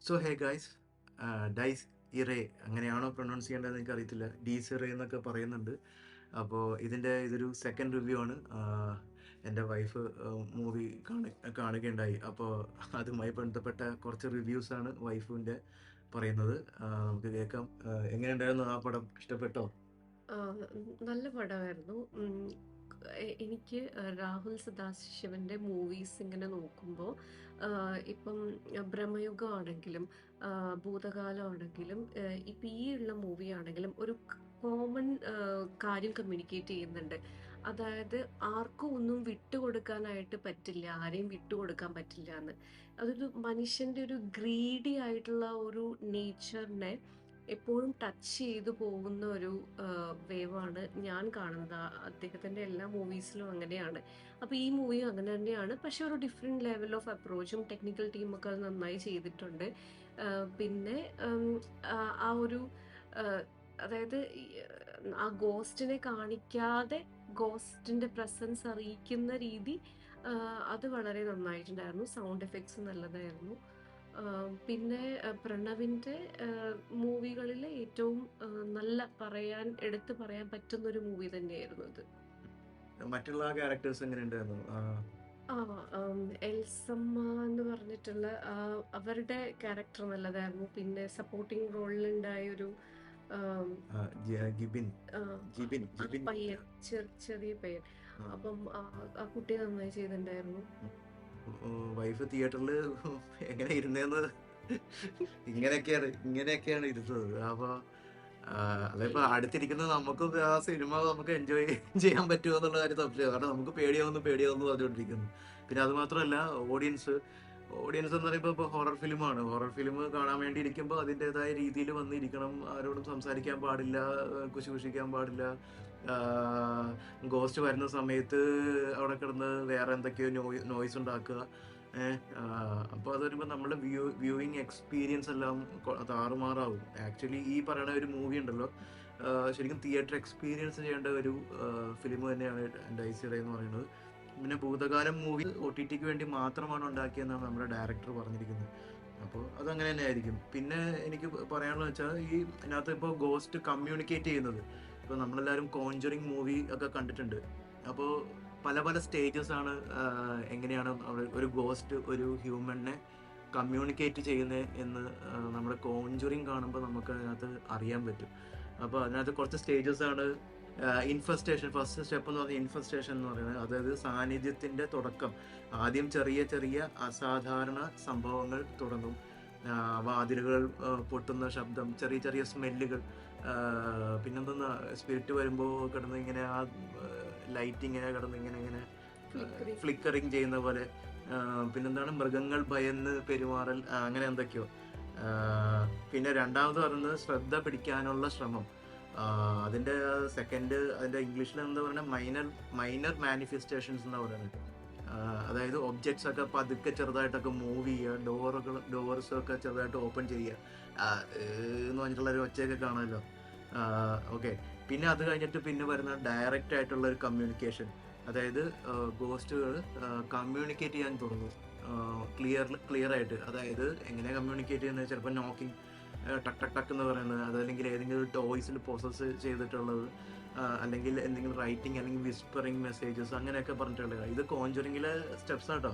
So hey guys, dyes ഇറേ അങ്ങനെയാണോ pronounce ചെയ്യേണ്ടതെന്ന് എനിക്കറിയത്തില്ല. ഡീസ് ഇറേ എന്നൊക്കെ പറയുന്നുണ്ട്. അപ്പോൾ ഇതൊരു സെക്കൻഡ് റിവ്യൂ ആണ്. എൻ്റെ വൈഫ് മൂവി കാണുകയുണ്ടായി. അപ്പോൾ അതുമായി ബന്ധപ്പെട്ട കുറച്ച് റിവ്യൂസാണ് വൈഫിൻ്റെ പറയുന്നത്. നമുക്ക് കേൾക്കാം. എങ്ങനെയുണ്ടായിരുന്നു ആ പടം? ഇഷ്ടപ്പെട്ടോ? നല്ല പടമായിരുന്നു. എനിക്ക് രാഹുൽ സദാശിവന്റെ മൂവീസ് ഇങ്ങനെ നോക്കുമ്പോൾ ഇപ്പം ബ്രഹ്മയുഗമാണെങ്കിലും ഭൂതകാലമാണെങ്കിലും ഇപ്പം ഈ ഉള്ള മൂവി ആണെങ്കിലും ഒരു കോമൺ കാര്യം കമ്മ്യൂണിക്കേറ്റ് ചെയ്യുന്നുണ്ട്. അതായത് ആർക്കും ഒന്നും വിട്ടുകൊടുക്കാനായിട്ട് പറ്റില്ല, ആരെയും വിട്ടുകൊടുക്കാൻ പറ്റില്ല എന്ന്. അതൊരു മനുഷ്യന്റെ ഒരു ഗ്രീഡി ആയിട്ടുള്ള ഒരു നേച്ചറിനെ എപ്പോഴും ടച്ച് ചെയ്തു പോകുന്ന ഒരു വേവാണ് ഞാൻ കാണുന്നത്. അദ്ദേഹത്തിൻ്റെ എല്ലാ മൂവീസിലും അങ്ങനെയാണ്. അപ്പോൾ ഈ മൂവിയും അങ്ങനെ തന്നെയാണ്. പക്ഷെ ഒരു ഡിഫറെൻറ്റ് ലെവൽ ഓഫ് അപ്രോച്ചും ടെക്നിക്കൽ ടീമൊക്കെ അത് നന്നായി ചെയ്തിട്ടുണ്ട്. പിന്നെ ആ ഒരു ആഹ്, അതായത് ആ ഗോസ്റ്റിനെ കാണിക്കാതെ ഗോസ്റ്റിന്റെ പ്രസൻസ് അറിയിക്കുന്ന രീതി അത് വളരെ നന്നായിട്ടുണ്ടായിരുന്നു. സൗണ്ട് എഫക്ട്സ് നല്ലതായിരുന്നു. പിന്നെ പ്രണവിൻ്റെ മൂവികളിലെ ഏറ്റവും നല്ല എടുത്തു പറയാൻ പറ്റുന്ന ഒരു മൂവി തന്നെയായിരുന്നു ഇത്. മറ്റുള്ള ക്യാരക്ടേഴ്സ് എങ്ങനെയുണ്ടായിരുന്നു? ആ എൽസമ്മ എന്ന് പറഞ്ഞിട്ടുള്ള അവരുടെ ക്യാരക്ടർ നല്ലതായിരുന്നു. പിന്നെ സപ്പോർട്ടിംഗ് റോളിലുണ്ടായ ഒരു ആം, ഗിബിൻ ആ, ജിബിൻ ആ ജിബിൻ പയ്യൻ, ചെറിയ പയ്യൻ. ആ, അപ്പം ആ കുട്ടി നന്നായി ചെയ്തിട്ടുണ്ടായിരുന്നു. വൈഫ് തിയേറ്ററിൽ എങ്ങനെ ഇരുന്നേന്ന് ഇങ്ങനെയൊക്കെയാണ് ഇരുന്നത്. അപ്പൊ അതിപ്പോ അടുത്തിരിക്കുന്നത് നമുക്കും ആ സിനിമ നമുക്ക് എൻജോയ് ചെയ്യാൻ പറ്റുമോ എന്നുള്ള കാര്യം സംശയം. കാരണം നമുക്ക് പേടിയാവുന്നു പറഞ്ഞുകൊണ്ടിരിക്കുന്നു. പിന്നെ അത് മാത്രമല്ല, ഓഡിയൻസ് ഓഡിയൻസ് എന്ന് പറയുമ്പോൾ ഇപ്പോൾ ഹൊറർ ഫിലിമാണ്. ഹൊറർ ഫിലിം കാണാൻ വേണ്ടി ഇരിക്കുമ്പോൾ അതിൻ്റെതായ രീതിയിൽ വന്നിരിക്കണം. ആരോടും സംസാരിക്കാൻ പാടില്ല, കുശിക്കാൻ പാടില്ല. ഗോസ്റ്റ് വരുന്ന സമയത്ത് അവിടെ കിടന്ന് വേറെ എന്തൊക്കെയോ നോയ്സ് ഉണ്ടാക്കുക. അപ്പോൾ അത് വരുമ്പോൾ നമ്മുടെ വ്യൂയിങ് എക്സ്പീരിയൻസ് എല്ലാം താറുമാറാവും. ആക്ച്വലി ഈ പറയുന്ന ഒരു മൂവി ഉണ്ടല്ലോ, ശരിക്കും തിയേറ്റർ എക്സ്പീരിയൻസ് ചെയ്യേണ്ട ഒരു ഫിലിം തന്നെയാണ് ഡൈസിഡ എന്ന് പറയുന്നത്. പിന്നെ ഭൂതകാലം മൂവി OTTക്ക് വേണ്ടി മാത്രമാണ് ഉണ്ടാക്കിയെന്നാണ് നമ്മുടെ ഡയറക്ടർ പറഞ്ഞിരിക്കുന്നത്. അപ്പോൾ അതങ്ങനെ തന്നെ ആയിരിക്കും. പിന്നെ എനിക്ക് പറയാനുള്ളത് വെച്ചാൽ, ഇതിനകത്ത് ഇപ്പോൾ ഗോസ്റ്റ് കമ്മ്യൂണിക്കേറ്റ് ചെയ്യുന്നത്, ഇപ്പോൾ നമ്മളെല്ലാവരും കോഞ്ചറിങ് മൂവി ഒക്കെ കണ്ടിട്ടുണ്ട്. അപ്പോൾ പല പല സ്റ്റേജസ് ആണ്. എങ്ങനെയാണ് ഒരു ഗോസ്റ്റ് ഒരു ഹ്യൂമനെ കമ്മ്യൂണിക്കേറ്റ് ചെയ്യുന്നത് എന്ന് നമ്മുടെ കോഞ്ചറിങ് കാണുമ്പോൾ നമുക്ക് അതിനകത്ത് അറിയാൻ പറ്റും. അപ്പോൾ അതിനകത്ത് കുറച്ച് സ്റ്റേജസ് ആണ്. ഇൻഫെസ്റ്റേഷൻ, ഫസ്റ്റ് സ്റ്റെപ്പ് എന്ന് പറഞ്ഞാൽ ഇൻഫെസ്റ്റേഷൻ എന്ന് പറയുന്നത്, അതായത് സാന്നിധ്യത്തിൻ്റെ തുടക്കം. ആദ്യം ചെറിയ ചെറിയ അസാധാരണ സംഭവങ്ങൾ തുടങ്ങും. വാതിലുകൾ പൊട്ടുന്ന ശബ്ദം, ചെറിയ ചെറിയ സ്മെല്ലുകൾ. പിന്നെന്തെന്നാ, സ്പിരിറ്റ് വരുമ്പോൾ കിടന്ന് ഇങ്ങനെ ആ ലൈറ്റ് ഇങ്ങനെ കിടന്ന് ഇങ്ങനെ ഫ്ലിക്കറിങ്. ഫ്ലിക്കറിങ് ചെയ്യുന്ന പോലെ. പിന്നെന്താണ്, മൃഗങ്ങൾ ഭയന്ന് പെരുമാറൽ, അങ്ങനെ എന്തൊക്കെയോ. പിന്നെ രണ്ടാമത് പറയുന്നത് ശ്രദ്ധ പിടിക്കാനുള്ള ശ്രമം. അതിൻ്റെ അതിൻ്റെ ഇംഗ്ലീഷിൽ എന്താ പറയുക, മൈനർ മാനിഫെസ്റ്റേഷൻസ് എന്നാ പറയുന്നത്. അതായത് ഒബ്ജക്ട്സ് ഒക്കെ പതുക്കെ ചെറുതായിട്ടൊക്കെ മൂവ് ചെയ്യുക, ഡോർസൊക്കെ ചെറുതായിട്ട് ഓപ്പൺ ചെയ്യുക, എന്ന് പറഞ്ഞിട്ടുള്ളൊരു ഒച്ചയൊക്കെ കാണുമല്ലോ. ഓക്കെ. പിന്നെ അത് കഴിഞ്ഞിട്ട് പിന്നെ വരുന്ന ഡയറക്റ്റ് ആയിട്ടുള്ള ഒരു കമ്മ്യൂണിക്കേഷൻ. അതായത് ഗോസ്റ്റുകൾ കമ്മ്യൂണിക്കേറ്റ് ചെയ്യാൻ തുടങ്ങും ക്ലിയർ ആയിട്ട്. അതായത് എങ്ങനെ കമ്മ്യൂണിക്കേറ്റ് ചെയ്യുന്നത്, ചിലപ്പോൾ നോക്കിങ്, ടക്ക് ടക്ക് ടക്ക് എന്ന് പറയുന്നത്, അതല്ലെങ്കിൽ ഏതെങ്കിലും ടോയ്സിൽ പൊസസ് ചെയ്തിട്ടുള്ളത്, അല്ലെങ്കിൽ എന്തെങ്കിലും റൈറ്റിംഗ് അല്ലെങ്കിൽ വിസ്പറിങ് മെസ്സേജസ്, അങ്ങനെയൊക്കെ പറഞ്ഞിട്ടുള്ളത്. ഇത് കോഞ്ചറിങ്ങിലെ സ്റ്റെപ്സ് ആട്ടോ.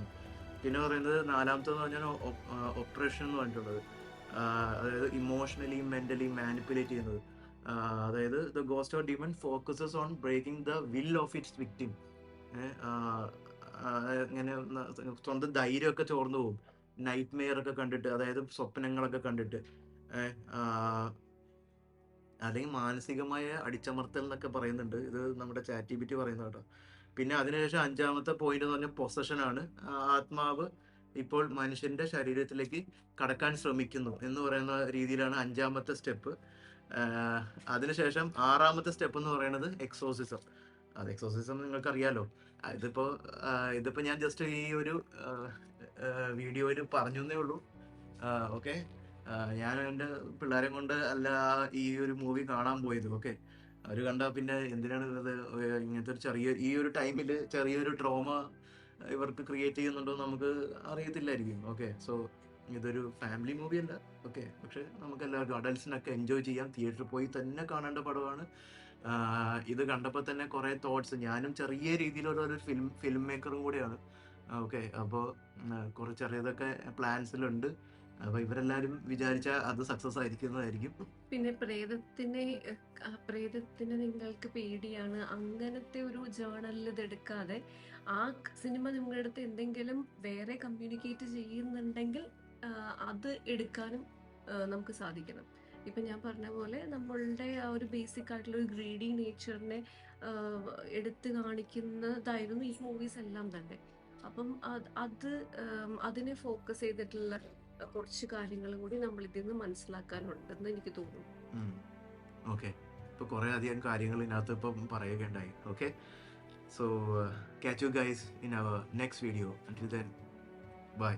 പിന്നെ പറയുന്നത് നാലാമത്തെന്ന് പറഞ്ഞാൽ ഒപ്രഷൻ എന്ന് പറഞ്ഞിട്ടുള്ളത്. അതായത് ഇമോഷണലി മെന്റലി മാനിപ്പുലേറ്റ് ചെയ്യുന്നത്. അതായത് the ghost of demon focuses on breaking the will of its victim. ഇങ്ങനെ സ്വന്തം ധൈര്യമൊക്കെ ചോർന്നു പോകും നൈറ്റ് മെയർ ഒക്കെ കണ്ടിട്ട്, അതായത് സ്വപ്നങ്ങളൊക്കെ കണ്ടിട്ട്. അല്ലെങ്കിൽ മാനസികമായ അടിച്ചമർത്തൽ എന്നൊക്കെ പറയുന്നുണ്ട്. ഇത് നമ്മുടെ ChatGPT പറയുന്നത് കേട്ടോ. പിന്നെ അതിനുശേഷം അഞ്ചാമത്തെ പോയിന്റ് എന്ന് പറഞ്ഞാൽ പൊസഷൻ ആണ്. ആത്മാവ് ഇപ്പോൾ മനുഷ്യന്റെ ശരീരത്തിലേക്ക് കടക്കാൻ ശ്രമിക്കുന്നു എന്ന് പറയുന്ന രീതിയിലാണ് അഞ്ചാമത്തെ സ്റ്റെപ്പ്. അതിനുശേഷം ആറാമത്തെ സ്റ്റെപ്പ് എന്ന് പറയുന്നത് എക്സോസിസം. അത് എക്സോസിസം നിങ്ങൾക്ക് അറിയാലോ. ഇതിപ്പോ ഇതിപ്പോ ഞാൻ ജസ്റ്റ് ഈ ഒരു വീഡിയോയിൽ പറഞ്ഞു എന്നേ ഉള്ളൂ. ഓക്കെ. ഞാൻ എൻ്റെ പിള്ളേരെ കൊണ്ട് അല്ല ഈ ഒരു മൂവി കാണാൻ പോയത്. ഓക്കെ. അവർ കണ്ടാൽ പിന്നെ എന്തിനാണ് ഇത്, ഇങ്ങനത്തെ ഒരു ഈ ഒരു ടൈമിൽ ചെറിയൊരു ട്രോമ ഇവർക്ക് ക്രിയേറ്റ് ചെയ്യുന്നുണ്ടോ എന്ന് നമുക്ക് അറിയത്തില്ലായിരിക്കും. ഓക്കെ. സോ ഇതൊരു ഫാമിലി മൂവി അല്ല, ഓക്കെ, പക്ഷെ നമുക്ക് എല്ലാവർക്കും അഡൽസിനൊക്കെ എൻജോയ് ചെയ്യാം. തിയേറ്ററിൽ പോയി തന്നെ കാണേണ്ട പടമാണ്. ഇത് കണ്ടപ്പോൾ തന്നെ കുറേ തോട്ട്സ്, ഞാനും ചെറിയ രീതിയിലുള്ള ഫിലിം മേക്കറും കൂടെയാണ്. ഓക്കെ, അപ്പോൾ കുറേ ചെറിയതൊക്കെ പ്ലാൻസിലുണ്ട്. അപ്പോൾ ഇവരെല്ലാവരും വിചാരിച്ചാൽ അത് സക്സസ് ആയിരിക്കുന്നതായിരിക്കും. പിന്നെ പ്രേതത്തിനെ നിങ്ങൾക്ക് പേടിയാണ് അങ്ങനത്തെ ഒരു ജേണലിൽ ഇതെടുക്കാതെ ആ സിനിമ നിങ്ങളുടെ അടുത്ത് എന്തെങ്കിലും വേറെ കമ്മ്യൂണിക്കേറ്റ് ചെയ്യുന്നുണ്ടെങ്കിൽ അത് എടുക്കാനും നമുക്ക് സാധിക്കണം. ഇപ്പം ഞാൻ പറഞ്ഞ പോലെ നമ്മളുടെ ആ ഒരു ബേസിക് ആയിട്ടുള്ള ഒരു ഗ്രീഡി നേച്ചറിനെ എടുത്ത് കാണിക്കുന്നതായിരുന്നു ഈ മൂവീസ് എല്ലാം തന്നെ. അപ്പം അതിനെ ഫോക്കസ് ചെയ്തിട്ടുള്ള കുറച്ച് കാര്യങ്ങളും കൂടി നമ്മൾ ഇതിൽ നിന്ന് മനസ്സിലാക്കാനുണ്ടെന്ന് എനിക്ക് തോന്നുന്നു. ഓക്കെ, ഇപ്പോൾ കുറേ അധികം കാര്യങ്ങൾ ഇതിനകത്ത് ഇപ്പം പറയുകയുണ്ടായി. Okay, so catch you guys in our next video. Until then, bye.